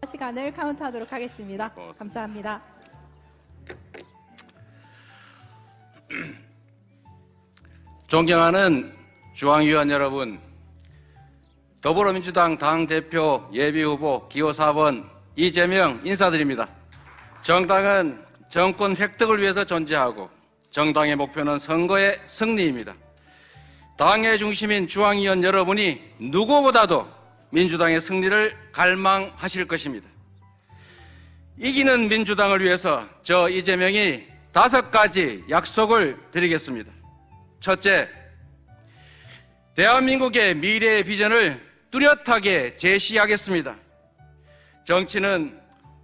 시간을 카운트하도록 하겠습니다. 고맙습니다. 감사합니다. 존경하는 중앙위원 여러분, 더불어민주당 당대표 예비후보 기호 4번 이재명 인사드립니다. 정당은 정권 획득을 위해서 존재하고 정당의 목표는 선거의 승리입니다. 당의 중심인 중앙위원 여러분이 누구보다도 민주당의 승리를 갈망하실 것입니다. 이기는 민주당을 위해서 저 이재명이 5가지 약속을 드리겠습니다. 첫째, 대한민국의 미래의 비전을 뚜렷하게 제시하겠습니다. 정치는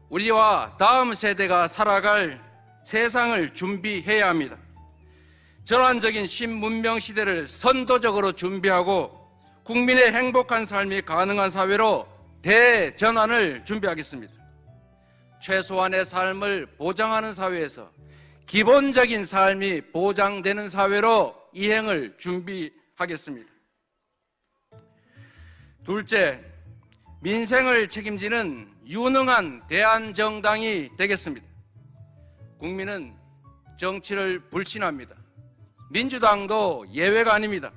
우리와 다음 세대가 살아갈 세상을 준비해야 합니다. 전환적인 신문명 시대를 선도적으로 준비하고 국민의 행복한 삶이 가능한 사회로 대전환을 준비하겠습니다. 최소한의 삶을 보장하는 사회에서 기본적인 삶이 보장되는 사회로 이행을 준비하겠습니다. 둘째, 민생을 책임지는 유능한 대한정당이 되겠습니다. 국민은 정치를 불신합니다. 민주당도 예외가 아닙니다.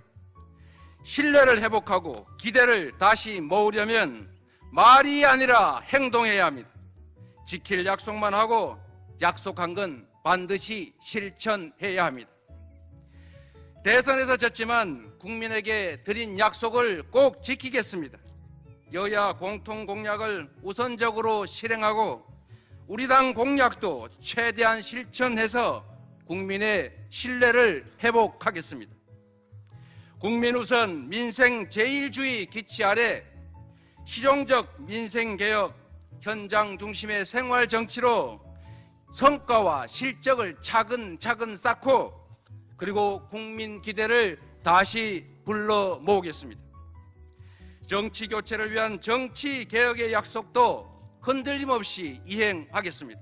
신뢰를 회복하고 기대를 다시 모으려면 말이 아니라 행동해야 합니다. 지킬 약속만 하고 약속한 건 반드시 실천해야 합니다. 대선에서 졌지만 국민에게 드린 약속을 꼭 지키겠습니다. 여야 공통 공약을 우선적으로 실행하고 우리 당 공약도 최대한 실천해서 국민의 신뢰를 회복하겠습니다. 국민 우선 민생 제일주의 기치 아래 실용적 민생개혁, 현장 중심의 생활정치로 성과와 실적을 차근차근 쌓고 그리고 국민 기대를 다시 불러 모으겠습니다. 정치 교체를 위한 정치 개혁의 약속도 흔들림 없이 이행하겠습니다.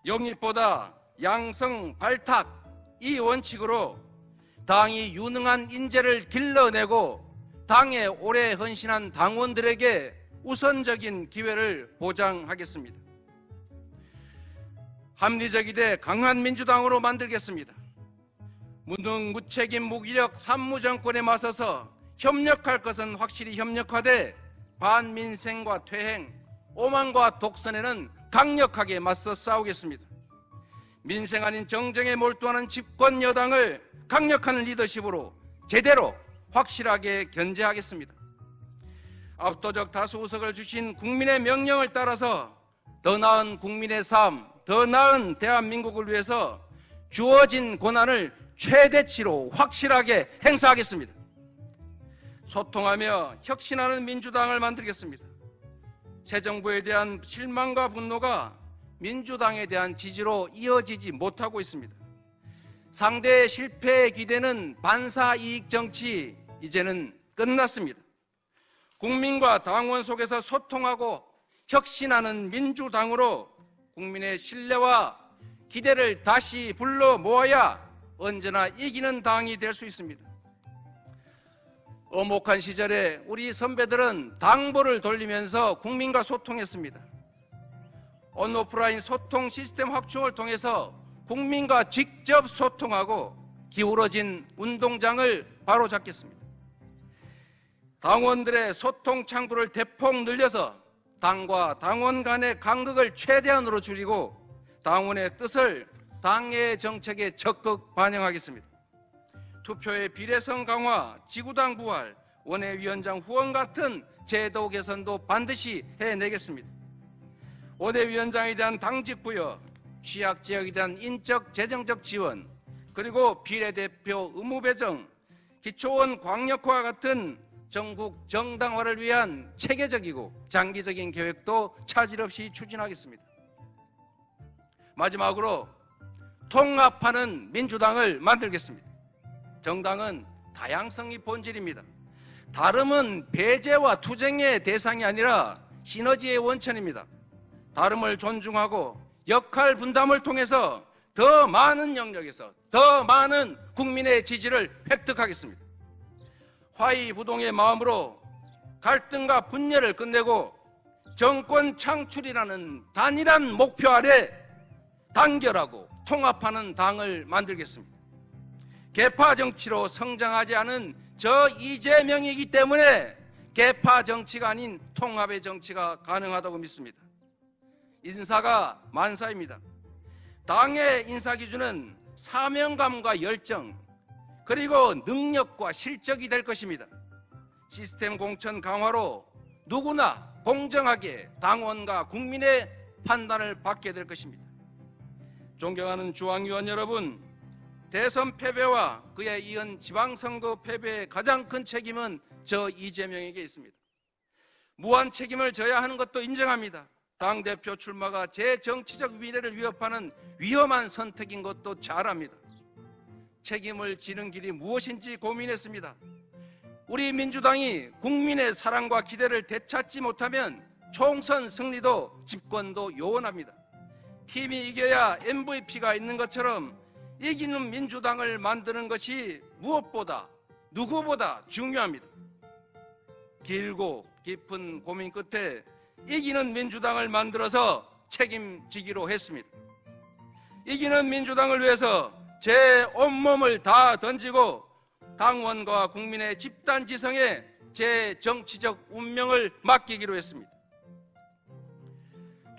영입보다 양성 발탁 이 원칙으로 당이 유능한 인재를 길러내고 당에 오래 헌신한 당원들에게 우선적인 기회를 보장하겠습니다. 합리적이되 강한 민주당으로 만들겠습니다. 무능, 무책임, 무기력 산무정권에 맞서서 협력할 것은 확실히 협력하되 반민생과 퇴행, 오만과 독선에는 강력하게 맞서 싸우겠습니다. 민생 아닌 정쟁에 몰두하는 집권 여당을 강력한 리더십으로 제대로 확실하게 견제하겠습니다. 압도적 다수 의석을 주신 국민의 명령을 따라서 더 나은 국민의 삶, 더 나은 대한민국을 위해서 주어진 권한을 최대치로 확실하게 행사하겠습니다. 소통하며 혁신하는 민주당을 만들겠습니다. 새 정부에 대한 실망과 분노가 민주당에 대한 지지로 이어지지 못하고 있습니다. 상대의 실패의 기대는 반사이익 정치, 이제는 끝났습니다. 국민과 당원 속에서 소통하고 혁신하는 민주당으로 국민의 신뢰와 기대를 다시 불러 모아야 언제나 이기는 당이 될 수 있습니다. 엄혹한 시절에 우리 선배들은 당보를 돌리면서 국민과 소통했습니다. 온오프라인 소통 시스템 확충을 통해서 국민과 직접 소통하고 기울어진 운동장을 바로잡겠습니다. 당원들의 소통 창구를 대폭 늘려서 당과 당원 간의 간극을 최대한으로 줄이고 당원의 뜻을 당의 정책에 적극 반영하겠습니다. 투표의 비례성 강화, 지구당 부활, 원외위원장 후원 같은 제도 개선도 반드시 해내겠습니다. 원외위원장에 대한 당직 부여, 취약지역에 대한 인적, 재정적 지원, 그리고 비례대표 의무 배정, 기초원 광역화 같은 전국 정당화를 위한 체계적이고 장기적인 계획도 차질 없이 추진하겠습니다. 마지막으로 통합하는 민주당을 만들겠습니다. 정당은 다양성이 본질입니다. 다름은 배제와 투쟁의 대상이 아니라 시너지의 원천입니다. 다름을 존중하고 역할 분담을 통해서 더 많은 영역에서 더 많은 국민의 지지를 획득하겠습니다. 화의부동의 마음으로 갈등과 분열을 끝내고 정권 창출이라는 단일한 목표 아래 단결하고 통합하는 당을 만들겠습니다. 계파 정치로 성장하지 않은 저 이재명이기 때문에 계파 정치가 아닌 통합의 정치가 가능하다고 믿습니다. 인사가 만사입니다. 당의 인사 기준은 사명감과 열정, 그리고 능력과 실적이 될 것입니다. 시스템 공천 강화로 누구나 공정하게 당원과 국민의 판단을 받게 될 것입니다. 존경하는 중앙위원 여러분, 대선 패배와 그에 이은 지방선거 패배의 가장 큰 책임은 저 이재명에게 있습니다. 무한 책임을 져야 하는 것도 인정합니다. 당대표 출마가 제 정치적 미래를 위협하는 위험한 선택인 것도 잘 압니다. 책임을 지는 길이 무엇인지 고민했습니다. 우리 민주당이 국민의 사랑과 기대를 되찾지 못하면 총선 승리도 집권도 요원합니다. 팀이 이겨야 MVP가 있는 것처럼 이기는 민주당을 만드는 것이 무엇보다 누구보다 중요합니다. 길고 깊은 고민 끝에 이기는 민주당을 만들어서 책임지기로 했습니다. 이기는 민주당을 위해서 제 온몸을 다 던지고 당원과 국민의 집단지성에 제 정치적 운명을 맡기기로 했습니다.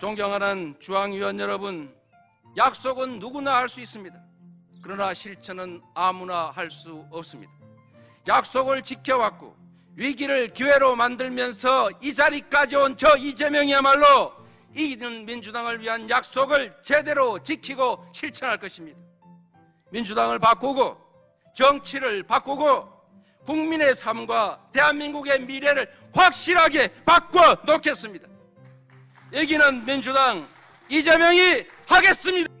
존경하는 중앙위원 여러분, 약속은 누구나 할 수 있습니다. 그러나 실천은 아무나 할 수 없습니다. 약속을 지켜왔고 위기를 기회로 만들면서 이 자리까지 온 저 이재명이야말로 이기는 민주당을 위한 약속을 제대로 지키고 실천할 것입니다. 민주당을 바꾸고 정치를 바꾸고 국민의 삶과 대한민국의 미래를 확실하게 바꿔 놓겠습니다. 이기는 민주당 이재명이 하겠습니다.